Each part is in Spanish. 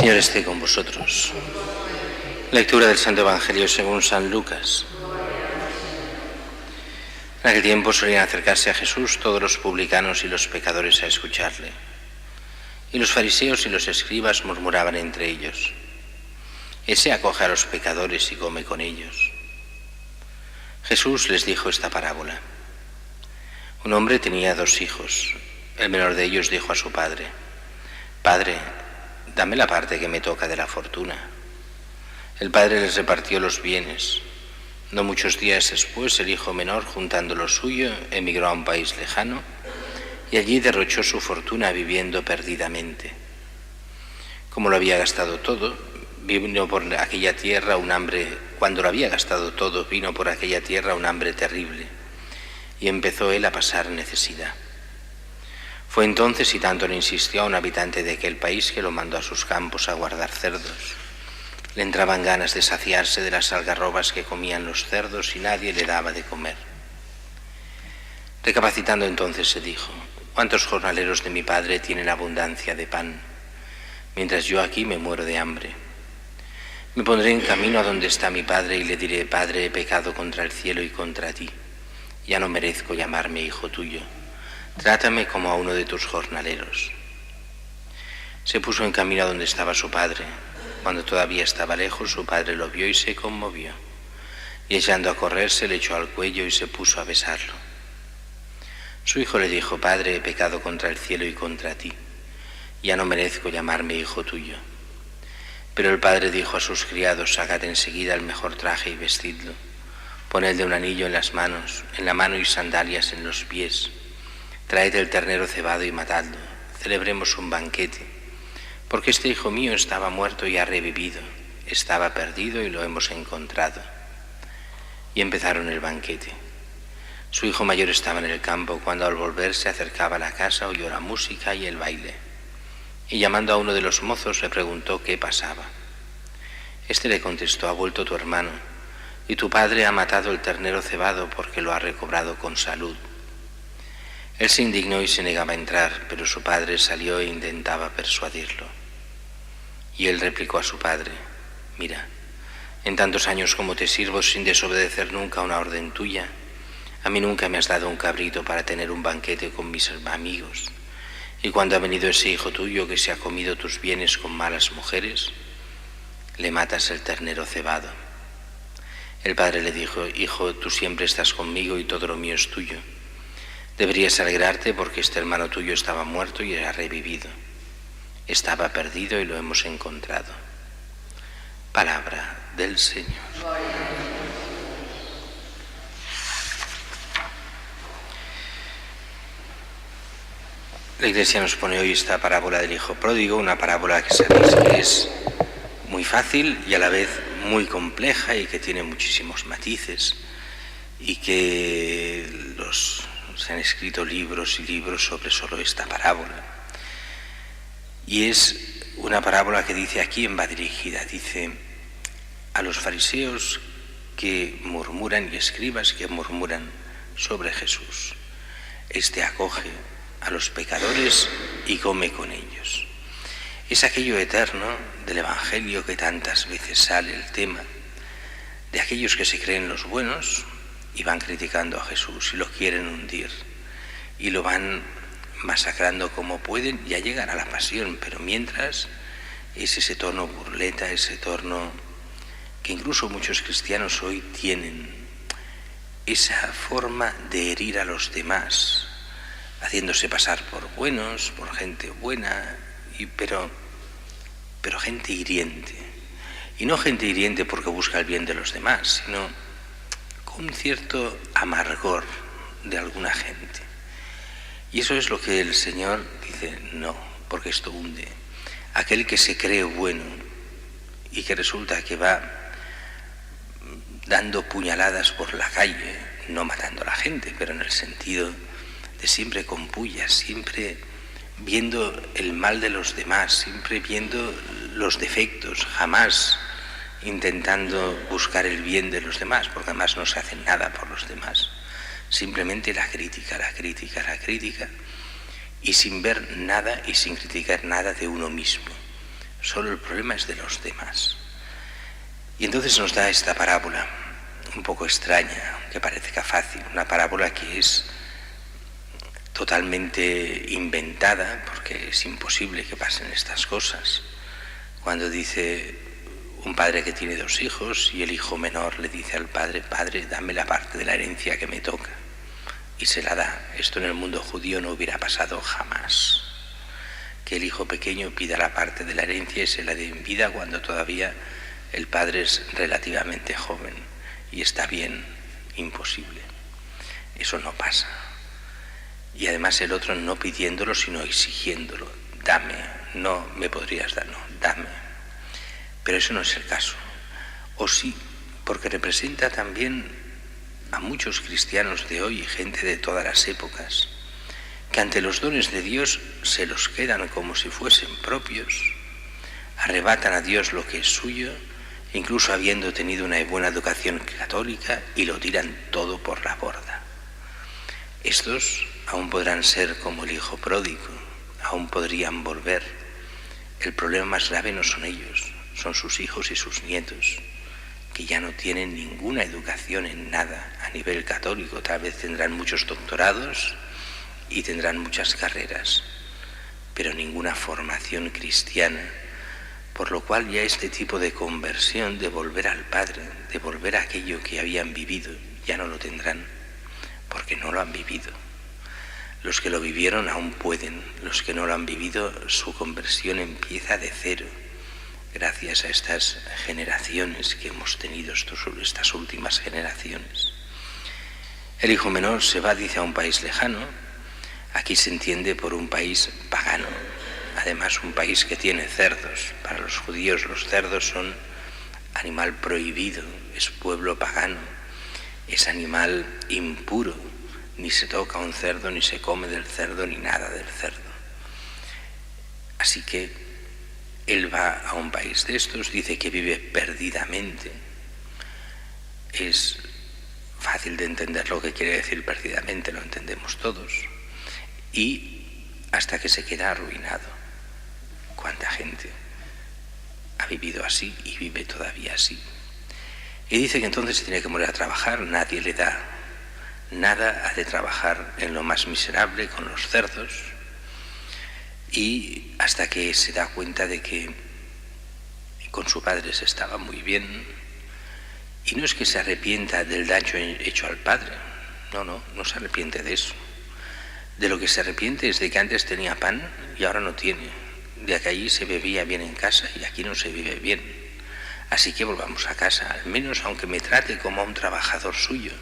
Señor esté con vosotros. Lectura del Santo Evangelio según San Lucas. En aquel tiempo solían acercarse a Jesús todos los publicanos y los pecadores a escucharle. Y los fariseos y los escribas murmuraban entre ellos: Ese acoge a los pecadores y come con ellos. Jesús les dijo esta parábola. Un hombre tenía 2 hijos. El menor de ellos dijo a su padre: Padre, dame la parte que me toca de la fortuna. El padre les repartió los bienes. No muchos días después, el hijo menor, juntando lo suyo, emigró a un país lejano y allí derrochó su fortuna viviendo perdidamente. Como lo había gastado todo, vino por aquella tierra un hambre. Cuando lo había gastado todo, vino por aquella tierra un hambre terrible y empezó él a pasar necesidad. Fue entonces, y tanto le insistió a un habitante de aquel país, que lo mandó a sus campos a guardar cerdos. Le entraban ganas de saciarse de las algarrobas que comían los cerdos y nadie le daba de comer. Recapacitando entonces se dijo: ¿Cuántos jornaleros de mi padre tienen abundancia de pan, mientras yo aquí me muero de hambre? Me pondré en camino a donde está mi padre y le diré: Padre, he pecado contra el cielo y contra ti. Ya no merezco llamarme hijo tuyo. Trátame como a uno de tus jornaleros. Se puso en camino a donde estaba su padre. Cuando todavía estaba lejos, su padre lo vio y se conmovió. Y echando a correr, se le echó al cuello y se puso a besarlo. Su hijo le dijo: Padre, he pecado contra el cielo y contra ti. Ya no merezco llamarme hijo tuyo. Pero el padre dijo a sus criados: Sacad enseguida el mejor traje y vestidlo. Ponedle un anillo en la mano y sandalias en los pies. Traed el ternero cebado y matadlo. Celebremos un banquete. Porque este hijo mío estaba muerto y ha revivido. Estaba perdido y lo hemos encontrado. Y empezaron el banquete. Su hijo mayor estaba en el campo, cuando al volver se acercaba a la casa oyó la música y el baile. Y llamando a uno de los mozos le preguntó qué pasaba. Este le contestó: Ha vuelto tu hermano, y tu padre ha matado el ternero cebado porque lo ha recobrado con salud. Él se indignó y se negaba a entrar, pero su padre salió e intentaba persuadirlo. Y él replicó a su padre: Mira, en tantos años como te sirvo sin desobedecer nunca una orden tuya, a mí nunca me has dado un cabrito para tener un banquete con mis amigos. Y cuando ha venido ese hijo tuyo que se ha comido tus bienes con malas mujeres, le matas el ternero cebado. El padre le dijo: Hijo, tú siempre estás conmigo y todo lo mío es tuyo. Deberías alegrarte porque este hermano tuyo estaba muerto y ha revivido. Estaba perdido y lo hemos encontrado. Palabra del Señor. La Iglesia nos pone hoy esta parábola del hijo pródigo, una parábola que sabéis que es muy fácil y a la vez muy compleja y que tiene muchísimos matices y que se han escrito libros y libros sobre solo esta parábola. Y es una parábola que dice: ¿a quién va dirigida? Dice a los fariseos que murmuran y escribas que murmuran sobre Jesús. Este acoge a los pecadores y come con ellos. Es aquello eterno del Evangelio que tantas veces sale el tema de aquellos que se creen los buenos y van criticando a Jesús y lo quieren hundir y lo van masacrando como pueden y a llegar a la pasión, pero mientras es ese tono burleta, ese tono que incluso muchos cristianos hoy tienen, esa forma de herir a los demás, haciéndose pasar por buenos, por gente buena, pero gente hiriente. Y no gente hiriente porque busca el bien de los demás, sino con un cierto amargor de alguna gente. Y eso es lo que el Señor dice: no, porque esto hunde. Aquel que se cree bueno y que resulta que va dando puñaladas por la calle, no matando a la gente, pero en el sentido de siempre con pullas, siempre viendo el mal de los demás, siempre viendo los defectos, jamás intentando buscar el bien de los demás, porque además no se hace nada por los demás. Simplemente la crítica, y sin ver nada y sin criticar nada de uno mismo. solo el problema es de los demás. Y entonces nos da esta parábola, un poco extraña, que parezca fácil, una parábola que es totalmente inventada, porque es imposible que pasen estas cosas. Cuando dice un padre que tiene 2 hijos y el hijo menor le dice al padre: padre, dame la parte de la herencia que me toca, y se la da. Esto en el mundo judío no hubiera pasado jamás, que el hijo pequeño pida la parte de la herencia y se la dé en vida cuando todavía el padre es relativamente joven y está bien. Imposible, eso no pasa. Y además el otro no pidiéndolo sino exigiéndolo: dame, no me podrías dar, no, dame. Pero eso no es el caso. O sí, porque representa también a muchos cristianos de hoy y gente de todas las épocas, que ante los dones de Dios se los quedan como si fuesen propios, arrebatan a Dios lo que es suyo, incluso habiendo tenido una buena educación católica, y lo tiran todo por la borda. Estos aún podrán ser como el hijo pródigo, aún podrían volver. El problema más grave no son ellos, son sus hijos y sus nietos, que ya no tienen ninguna educación en nada a nivel católico. Tal vez tendrán muchos doctorados y tendrán muchas carreras, pero ninguna formación cristiana, por lo cual ya este tipo de conversión, de volver al Padre, de volver a aquello que habían vivido, ya no lo tendrán, porque no lo han vivido. Los que lo vivieron aún pueden, los que no lo han vivido, su conversión empieza de cero, gracias a estas generaciones que hemos tenido, estas últimas generaciones. El hijo menor se va, dice, a un país lejano. Aquí se entiende por un país pagano, además un país que tiene cerdos. Para los judíos los cerdos son animal prohibido, es pueblo pagano, es animal impuro, ni se toca un cerdo, ni se come del cerdo, ni nada del cerdo. Así que él va a un país de estos, dice que vive perdidamente. Es fácil de entender lo que quiere decir perdidamente, lo entendemos todos. Y hasta que se queda arruinado. ¿Cuánta gente ha vivido así y vive todavía así? Y dice que entonces tiene que morir a trabajar, nadie le da nada, ha de trabajar en lo más miserable con los cerdos, y hasta que se da cuenta de que con su padre se estaba muy bien. Y no es que se arrepienta del daño hecho al padre, no se arrepiente de eso. De lo que se arrepiente es de que antes tenía pan y ahora no tiene, de que allí se bebía bien en casa y aquí no se vive bien. Así que volvamos a casa, al menos aunque me trate como a un trabajador suyo,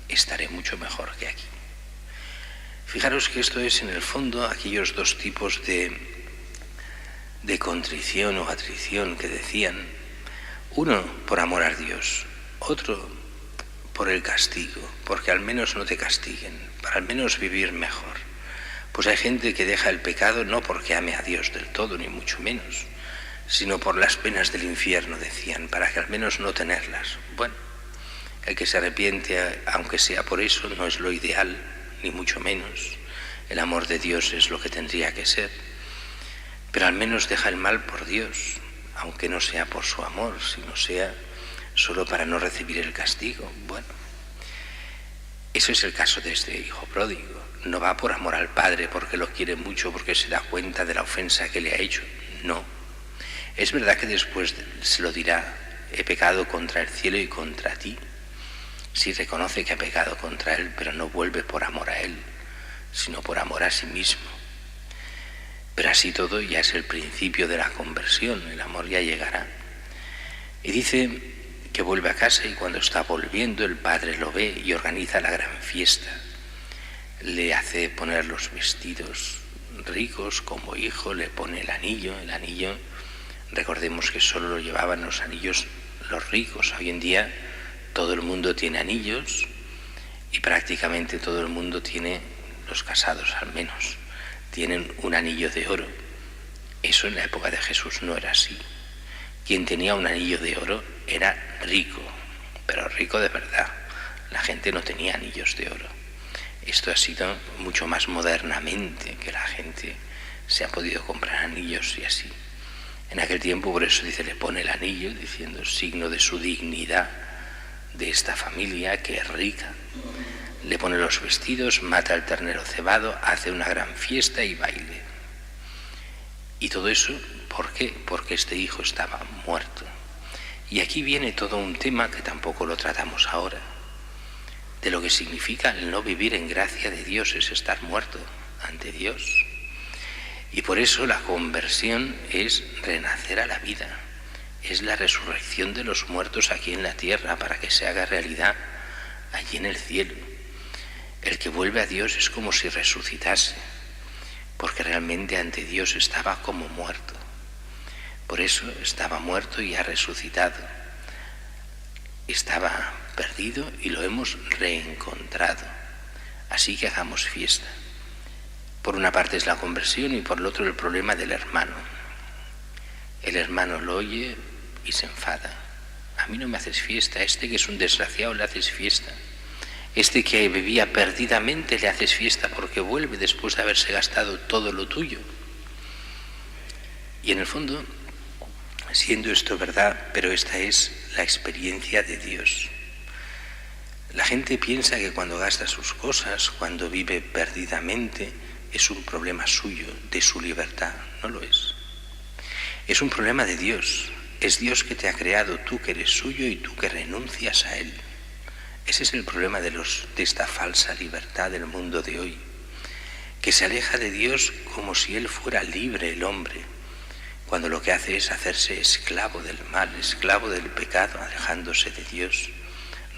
estaré mucho mejor que aquí. Fijaros que esto es en el fondo aquellos 2 tipos de contrición o atrición que decían, uno por amor a Dios, otro por el castigo, porque al menos no te castiguen, para al menos vivir mejor. Pues hay gente que deja el pecado no porque ame a Dios del todo, ni mucho menos, sino por las penas del infierno, decían, para que al menos no tenerlas. Bueno, el que se arrepiente, aunque sea por eso, no es lo ideal, ni mucho menos. El amor de Dios es lo que tendría que ser. Pero al menos deja el mal por Dios, aunque no sea por su amor, sino sea solo para no recibir el castigo. Bueno, eso es el caso de este hijo pródigo. No va por amor al padre, porque lo quiere mucho, porque se da cuenta de la ofensa que le ha hecho. No. Es verdad que después se lo dirá: he pecado contra el cielo y contra ti. Sí reconoce que ha pecado contra él, pero no vuelve por amor a él, sino por amor a sí mismo. Pero así todo ya es el principio de la conversión, el amor ya llegará. Y dice que vuelve a casa, y cuando está volviendo el padre lo ve y organiza la gran fiesta. Le hace poner los vestidos ricos como hijo, le pone el anillo, recordemos que solo lo llevaban los anillos los ricos. Hoy en día todo el mundo tiene anillos y prácticamente todo el mundo tiene, los casados al menos, tienen un anillo de oro. Eso en la época de Jesús no era así. Quien tenía un anillo de oro era rico, pero rico de verdad. La gente no tenía anillos de oro. Esto ha sido mucho más modernamente que la gente se ha podido comprar anillos y así. En aquel tiempo, por eso dice, le pone el anillo, diciendo signo de su dignidad, de esta familia que es rica. Le pone los vestidos, mata al ternero cebado, hace una gran fiesta y baile. Y todo eso, ¿por qué? Porque este hijo estaba muerto. Y aquí viene todo un tema que tampoco lo tratamos ahora, de lo que significa el no vivir en gracia de Dios, es estar muerto ante Dios. Y por eso la conversión es renacer a la vida, es la resurrección de los muertos aquí en la tierra para que se haga realidad allí en el cielo. El que vuelve a Dios es como si resucitase, porque realmente ante Dios estaba como muerto. Por eso estaba muerto y ha resucitado. Estaba perdido y lo hemos reencontrado. Así que hagamos fiesta. Por una parte es la conversión y por el otro el problema del hermano. El hermano lo oye y se enfada. A mí no me haces fiesta, a este que es un desgraciado le haces fiesta. Este que bebía perdidamente le haces fiesta porque vuelve después de haberse gastado todo lo tuyo. Y en el fondo, siendo esto verdad, pero esta es la experiencia de Dios. La gente piensa que cuando gasta sus cosas, cuando vive perdidamente, es un problema suyo, de su libertad. No lo es. Es un problema de Dios. Es Dios que te ha creado, tú que eres suyo y tú que renuncias a Él. Ese es el problema de esta falsa libertad del mundo de hoy, que se aleja de Dios como si Él fuera libre, el hombre, cuando lo que hace es hacerse esclavo del mal, esclavo del pecado, alejándose de Dios,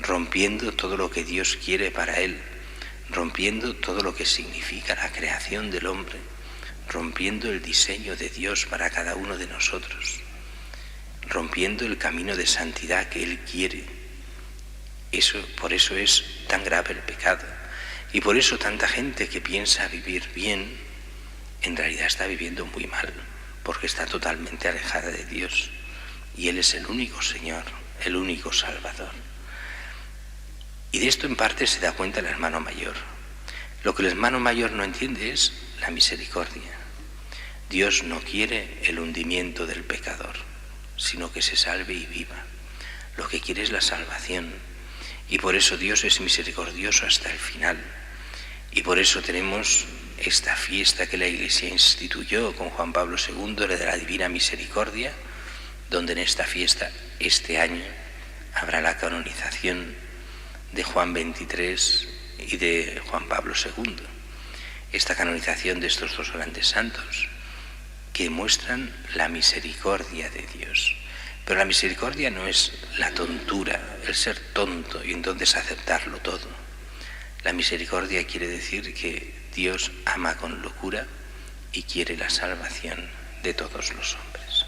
rompiendo todo lo que Dios quiere para Él, rompiendo todo lo que significa la creación del hombre, rompiendo el diseño de Dios para cada uno de nosotros, rompiendo el camino de santidad que Él quiere. Por eso es tan grave el pecado. Y por eso tanta gente que piensa vivir bien, en realidad está viviendo muy mal, porque está totalmente alejada de Dios. Y Él es el único Señor, el único Salvador. Y de esto en parte se da cuenta el hermano mayor. Lo que el hermano mayor no entiende es la misericordia. Dios no quiere el hundimiento del pecador, sino que se salve y viva. Lo que quiere es la salvación. Y por eso Dios es misericordioso hasta el final. Y por eso tenemos esta fiesta que la Iglesia instituyó con Juan Pablo II, la de la Divina Misericordia, donde en esta fiesta, este año, habrá la canonización de Juan XXIII y de Juan Pablo II. Esta canonización de estos dos grandes santos que muestran la misericordia de Dios. Pero la misericordia no es la tontura, el ser tonto y entonces aceptarlo todo. La misericordia quiere decir que Dios ama con locura y quiere la salvación de todos los hombres.